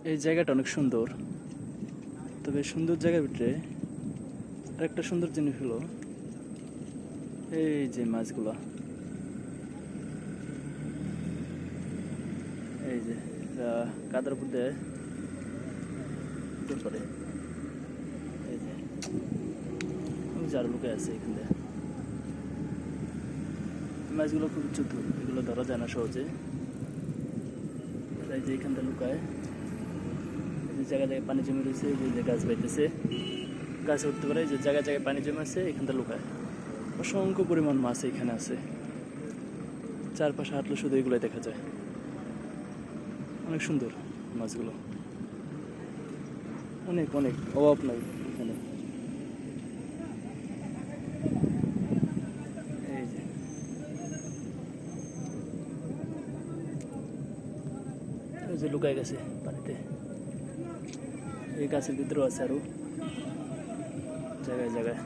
এই জায়গাটা অনেক সুন্দর, তবে সুন্দর জায়গার ভিতরে আরেকটা সুন্দর জিনিস হলো এই যে মাছগুলা, এই যে কাদার উপর দিয়ে করে, এই যে যার লুকে আছে এখানে। মাছগুলো খুব চতুর, এগুলো ধরা যায় না সহজে। এই যে এখানটা লুকায়, এই যে জায়গায় জায়গায় পানি জমে রয়েছে, এই যে গাছ বাইতেছে, গাছে উঠতে পারে, যে জায়গায় জায়গায় পানি জমে আছে এখানটা লুকায়। অসংখ্য পরিমাণ মাছ এখানে আছে, চারপাশে হাঁটলে শুধু এগুলোই দেখা যায়। অনেক সুন্দর মাছগুলো, অনেক অনেক অভাব নাই এখানে। এই যে এই যে লুকায় গেছে পানিতে, এই গাছের ভিতরেও আছে আরো জায়গায় জায়গায়।